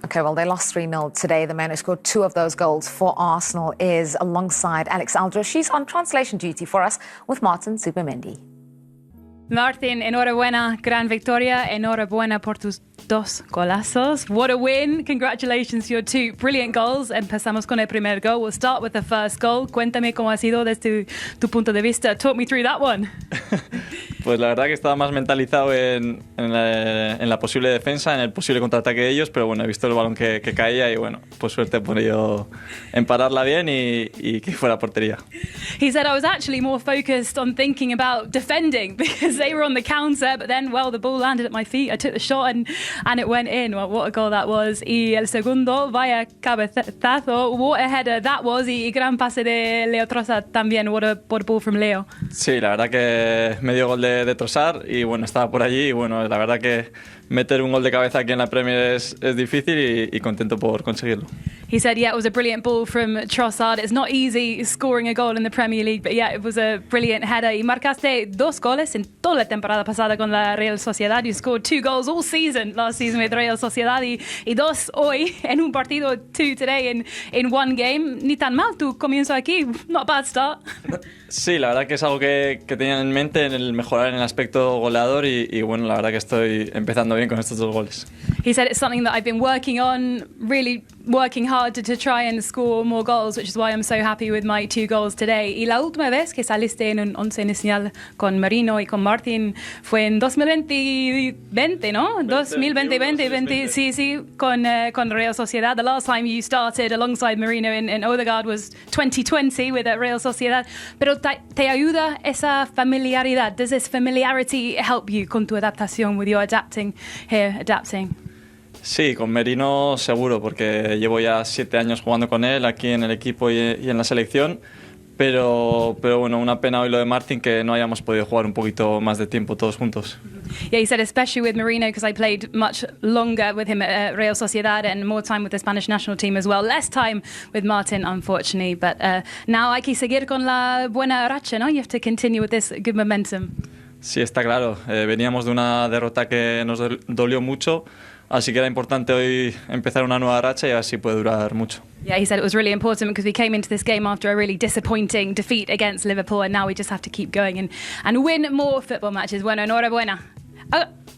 Okay, well, they lost 3-0 today. The man who scored 2 of those goals for Arsenal is alongside Alex Aljo. She's on translation duty for us with Martin Zubimendi. Martin, enhorabuena, gran victoria, enhorabuena por tus 2 golazos. What a win. Congratulations, your 2 brilliant goals. Empezamos con el primer goal. We'll start with the first goal. Cuéntame cómo ha sido desde tu punto de vista. Talk me through that one. Pues la verdad que estaba más mentalizado en la posible defensa, en el posible contraataque de ellos, pero bueno, he visto el balón que caía y bueno, pues suerte por ello en pararla bien y que fuera portería. He said, I was actually more focused on thinking about defending because they were on the counter, but then, well, the ball landed at my feet. I took the shot and it went in. Well, what a goal that was. Y el segundo, vaya cabezazo, what a header that was. Y gran pase de Leo Trossard también. What a ball from Leo. Sí, la verdad que medio gol de Trossard y bueno, estaba por allí y bueno, la verdad que meter un gol de cabeza aquí en la Premier es difícil y contento por conseguirlo. He said, yeah, it was a brilliant ball from Trossard. It's not easy scoring a goal in the Premier League, but yeah, it was a brilliant header. Y marcaste 2 goles en toda la temporada pasada con la Real Sociedad. You scored 2 goals all season, last season with Real Sociedad, y 2 hoy en un partido, 2 today in one game. Ni tan mal tu comienzo aquí. Not a bad start. Sí, la verdad que es algo que tenía en mente, en el mejorar en el aspecto goleador y bueno, la verdad que estoy empezando bien con estos 2 goles. He said it's something that I've been working on, really working hard to try and score more goals, which is why I'm so happy with my 2 goals today. Y la última vez que saliste en un 11 inicial con Merino y con Martin fue en 2020, ¿no? 2020, sí, con Real Sociedad. The last time you started alongside Merino and Odegaard was 2020 with Real Sociedad. Pero te ayuda esa familiaridad. Does this familiarity help you con tu adaptación with your adapting? Sí, con Merino seguro, porque llevo ya 7 años jugando con él aquí en el equipo y en la selección, pero bueno, una pena hoy lo de Martin que no hayamos podido jugar un poquito más de tiempo todos juntos. Yeah, he said especially with Merino because I played much longer with him at Real Sociedad and more time with the Spanish national team as well. Less time with Martin, unfortunately, but now hay que seguir con la buena racha, ¿no? You have to continue with this good momentum. Sí, está claro. Veníamos de una derrota que nos dolió mucho. Así que era importante hoy empezar una nueva racha y así puede durar mucho. Yeah, he said it was really important because we came into this game after a really disappointing defeat against Liverpool and now we just have to keep going and win more football matches. Bueno, enhorabuena.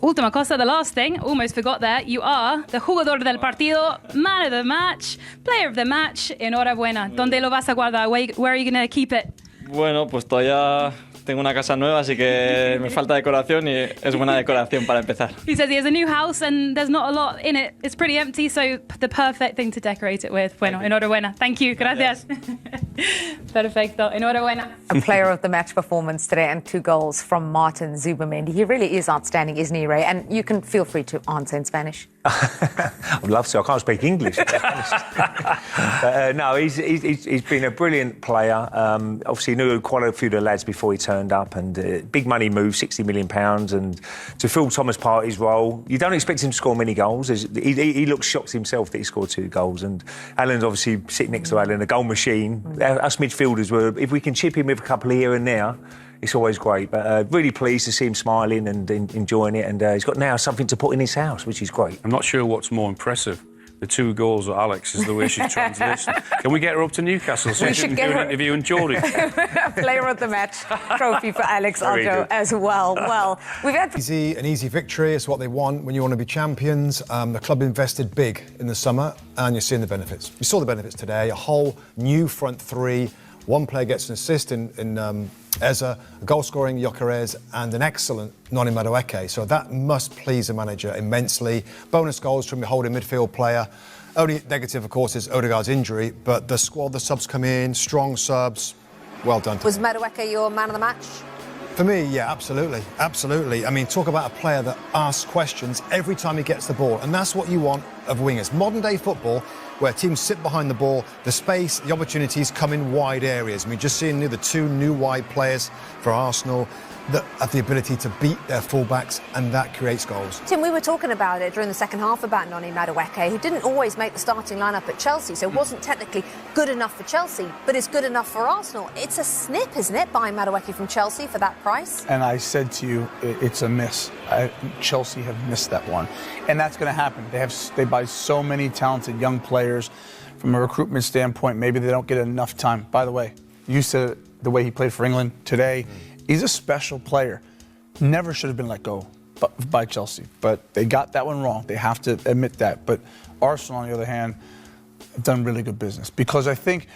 Última cosa, the last thing, almost forgot that. You are the jugador del partido, man of the match, player of the match. Enhorabuena. ¿Dónde lo vas a guardar? Where are you going to keep it? Bueno, pues todavía tengo una casa nueva, así que me falta decoración y es buena decoración para empezar. He says he has a new house and there's not a lot in it. It's pretty empty, so the perfect thing to decorate it with. Bueno, enhorabuena. Thank you. Gracias. Perfecto. Enhorabuena. A player of the match performance today and 2 goals from Martin Zubimendi. He really is outstanding, isn't he, Ray? And you can feel free to answer in Spanish. I'd love to. I can't speak English. But, no, he's been a brilliant player. Obviously, knew quite a few of the lads before he turned up, and big money move, £60 million, and to fill Thomas Partey's role, you don't expect him to score many goals. He looks shocked himself that he scored 2 goals, and Alan's obviously sitting next to Alan, a goal machine. Us midfielders if we can chip him with a couple here and there, it's always great. But really pleased to see him smiling and enjoying it, and he's got now something to put in his house, which is great. I'm not sure what's more impressive. The 2 goals of Alex is the way she's translating. Can we get her up to Newcastle so she can do an interview in Geordie? Player of the match trophy for Alex Aljo as well. Well, we've had an easy victory. It's what they want when you want to be champions. The club invested big in the summer, and you're seeing the benefits. You saw the benefits today. A whole new front 3. 1 player gets an assist in Eza, a goal-scoring Gyökeres, and an excellent Noni Madueke. So that must please the manager immensely. Bonus goals from your holding midfield player. Only negative, of course, is Odegaard's injury, but the squad, the subs come in, strong subs. Well done. Was Madueke your man of the match? For me, yeah, absolutely. I mean, talk about a player that asks questions every time he gets the ball, and that's what you want of wingers. Modern-day football, where teams sit behind the ball, the space, the opportunities come in wide areas. I mean, just seeing the 2 new wide players for Arsenal, that have the ability to beat their fullbacks, and that creates goals. Tim, we were talking about it during the second half about Noni Madueke, who didn't always make the starting lineup at Chelsea, so wasn't technically good enough for Chelsea, but is good enough for Arsenal. It's a snip, isn't it, buying Madueke from Chelsea for that price? And I said to you, it's a miss. Chelsea have missed that one. And that's going to happen. They buy so many talented young players. From a recruitment standpoint, maybe they don't get enough time. By the way, you said the way he played for England today, he's a special player. Never should have been let go by Chelsea, but they got that one wrong. They have to admit that. But Arsenal, on the other hand, have done really good business, because I think,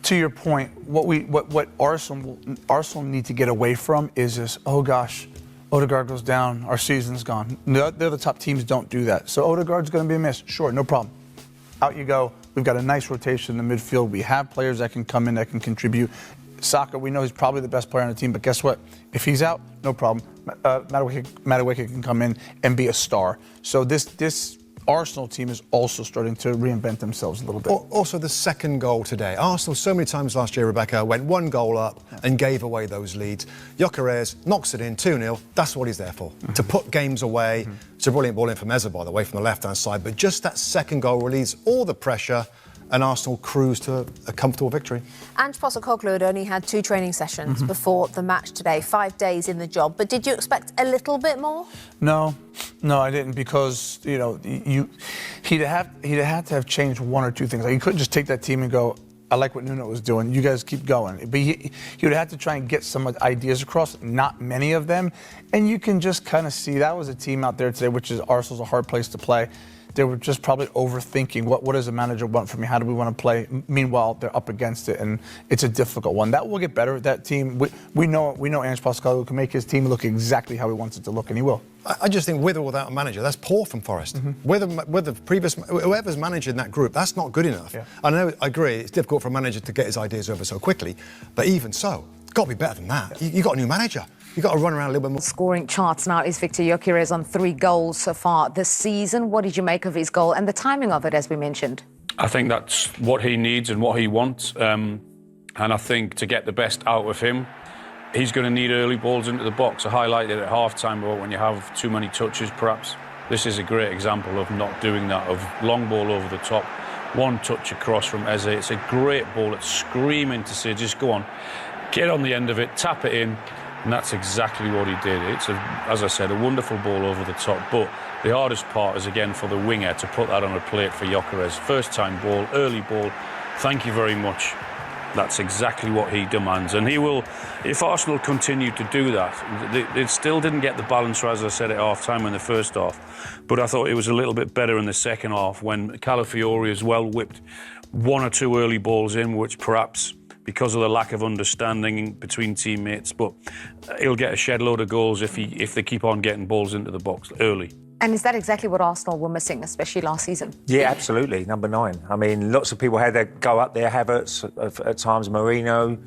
to your point, what Arsenal need to get away from is this, oh gosh, Odegaard goes down, our season's gone. The other top teams don't do that. So Odegaard's going to be a miss. Sure, no problem. Out you go. We've got a nice rotation in the midfield. We have players that can come in, that can contribute. Saka, we know he's probably the best player on the team, but guess what? If he's out, no problem. Madueke can come in and be a star. So this Arsenal team is also starting to reinvent themselves a little bit. Also, the second goal today. Arsenal, so many times last year, Rebecca, went one goal up and gave away those leads. Gyökeres knocks it in 2-0. That's what he's there for, to put games away. It's a brilliant ball in from Eza, by the way, from the left-hand side. But just that second goal relieves all the pressure, and Arsenal cruised to a comfortable victory. Ange Postecoglou had only had 2 training sessions before the match today, 5 days in the job. But did you expect a little bit more? No, I didn't, because he'd have to have changed one or two things. Like, you couldn't just take that team and go, I like what Nuno was doing, you guys keep going. But he would have to try and get some ideas across, not many of them. And you can just kind of see that was a team out there today, which is Arsenal's a hard place to play. They were just probably overthinking, what does the manager want from me? How do we want to play? Meanwhile, they're up against it, and it's a difficult one. That will get better. That team, we know Ange Postecoglou can make his team look exactly how he wants it to look, and he will. I just think with or without a manager, that's poor from Forest. With the previous, whoever's managing that group, that's not good enough. Yeah. I agree, it's difficult for a manager to get his ideas over so quickly, but even so, it's got to be better than that. You got a new manager. You've got to run around a little bit more. Scoring charts now is Victor Gyökeres on 3 goals so far this season. What did you make of his goal and the timing of it, as we mentioned? I think that's what he needs and what he wants. And I think to get the best out of him, he's going to need early balls into the box. I highlighted at half-time about when you have too many touches, perhaps. This is a great example of not doing that, of long ball over the top, one touch across from Eze. It's a great ball. It's screaming to say, just go on, get on the end of it, tap it in. And that's exactly what he did. It's, as I said, a wonderful ball over the top. But the hardest part is, again, for the winger to put that on a plate for Gyökeres. First-time ball, early ball. Thank you very much. That's exactly what he demands. And he will, if Arsenal continue to do that, they still didn't get the balance, as I said, at half-time in the first half. But I thought it was a little bit better in the second half when Calafiori has well whipped 1 or 2 early balls in, which perhaps, because of the lack of understanding between teammates, but he'll get a shed load of goals if they keep on getting balls into the box early. And is that exactly what Arsenal were missing, especially last season? Yeah, absolutely. Number 9. I mean, lots of people had their go up there. Havertz, at times Marino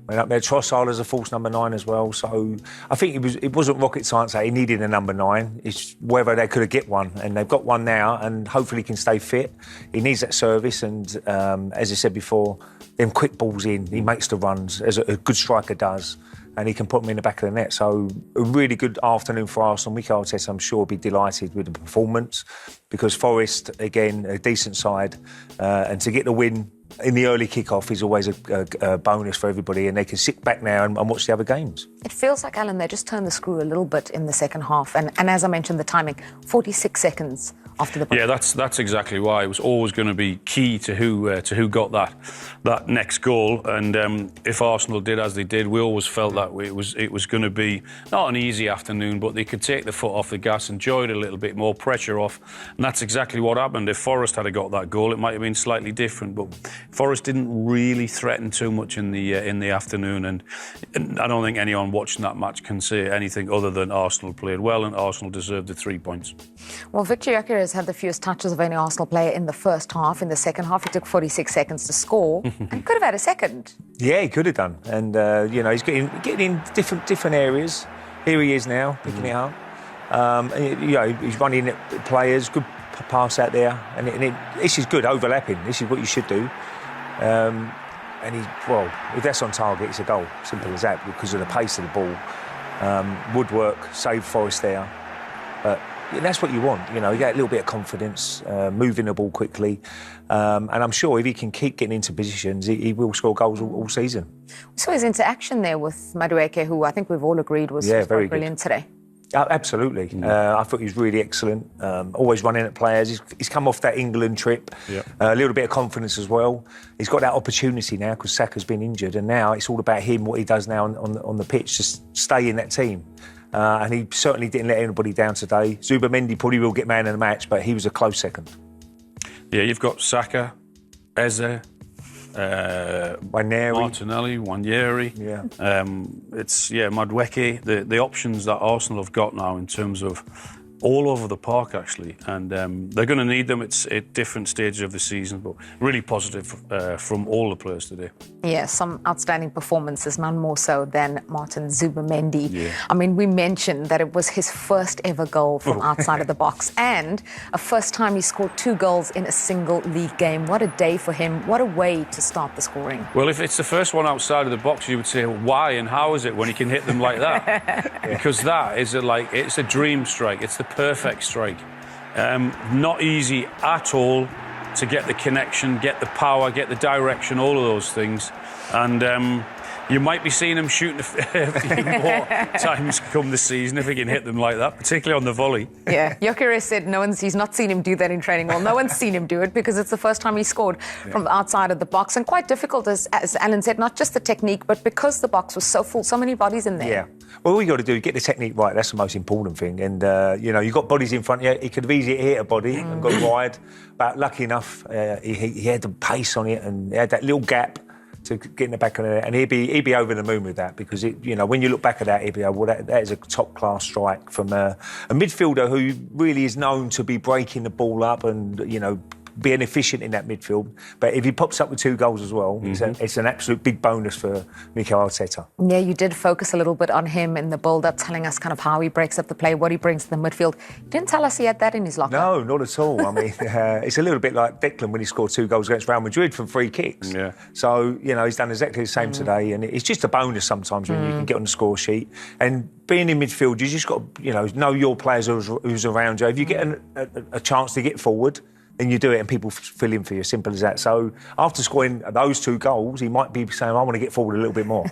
went up there. Trossard as a false number 9 as well. So I think it wasn't rocket science that he needed a number 9. It's whether they could have get one, and they've got one now, and hopefully he can stay fit. He needs that service, and as I said before, them quick balls in, he makes the runs, as a good striker does, and he can put them in the back of the net. So a really good afternoon for Arsenal. Mikel Arteta, I'm sure, will be delighted with the performance, because Forest, again, a decent side, and to get the win in the early kick-off is always a bonus for everybody, and they can sit back now and watch the other games. It feels like, Alan, they just turned the screw a little bit in the second half, and as I mentioned, the timing, 46 seconds after the break. Yeah, that's exactly why. It was always going to be key to who got that next goal. And if Arsenal did as they did, we always felt that it was going to be not an easy afternoon, but they could take the foot off the gas, enjoy it a little bit more, pressure off, and that's exactly what happened. If Forest had got that goal, it might have been slightly different, but Forest didn't really threaten too much in the afternoon, and I don't think anyone watching that match can say anything other than Arsenal played well and Arsenal deserved the 3 points. Well, Victor Gyökeres had the fewest touches of any Arsenal player in the first half. In the second half, he took 46 seconds to score and could have had a second. Yeah, he could have done. And, he's getting in different areas. Here he is now, picking it up. He's running at players, good pass out there. And this is good, overlapping. This is what you should do. If that's on target, it's a goal. Simple as that, because of the pace of the ball. Woodwork saved Forest there. But that's what you want, you know. You get a little bit of confidence, moving the ball quickly, and I'm sure if he can keep getting into positions, he will score goals all season. We saw his interaction there with Madueke, who I think we've all agreed was very brilliant good today. Absolutely. I thought he was really excellent, always running at players. He's come off that England trip, a little bit of confidence as well. He's got that opportunity now because Saka's been injured, and now it's all about him, what he does now on the pitch, just stay in that team. And he certainly didn't let anybody down today. Zubimendi probably will get man of the match, but he was a close second. Yeah, you've got Saka, Eze, Martinelli, Wanyeri. Madueke. The options that Arsenal have got now in terms of all over the park, actually, and they're going to need them. It's at different stages of the season, but really positive from all the players today. Yeah, some outstanding performances, none more so than Martin Zubimendi. Yeah. I mean, we mentioned that it was his first ever goal from outside of the box and a first time he scored 2 goals in a single league game. What a day for him. What a way to start the scoring. Well, if it's the first one outside of the box, you would say, why and how is it when he can hit them like that? Because that is it's a dream strike. It's the perfect strike. Not easy at all to get the connection, get the power, get the direction, all of those things. And you might be seeing him shooting a few more times come this season if he can hit them like that, particularly on the volley. Yeah, Shearer said he's not seen him do that in training. Well, no one's seen him do it because it's the first time he scored from outside of the box. And quite difficult, as Alan said, not just the technique, but because the box was so full, so many bodies in there. Yeah. Well, all you got to do is get the technique right. That's the most important thing. And, you've got bodies in front of you. He could have easily hit a body and got wide. But lucky enough, he had the pace on it and he had that little gap to get in the back of it. And he'd be over the moon with that because, when you look back at that, he'd be, that is a top-class strike from a midfielder who really is known to be breaking the ball up and, being efficient in that midfield. But if he pops up with 2 goals as well, it's an absolute big bonus for Mikel Arteta. Yeah, you did focus a little bit on him in the build-up, telling us kind of how he breaks up the play, what he brings to the midfield. You didn't tell us he had that in his locker. No, not at all. I mean, it's a little bit like Declan when he scored 2 goals against Real Madrid from free kicks. Yeah. So, he's done exactly the same today. And it's just a bonus sometimes when you can get on the score sheet. And being in midfield, you just got to, know your players who's around you. If you get a chance to get forward, and you do it and people fill in for you, simple as that. So after scoring those 2 goals, he might be saying, I want to get forward a little bit more.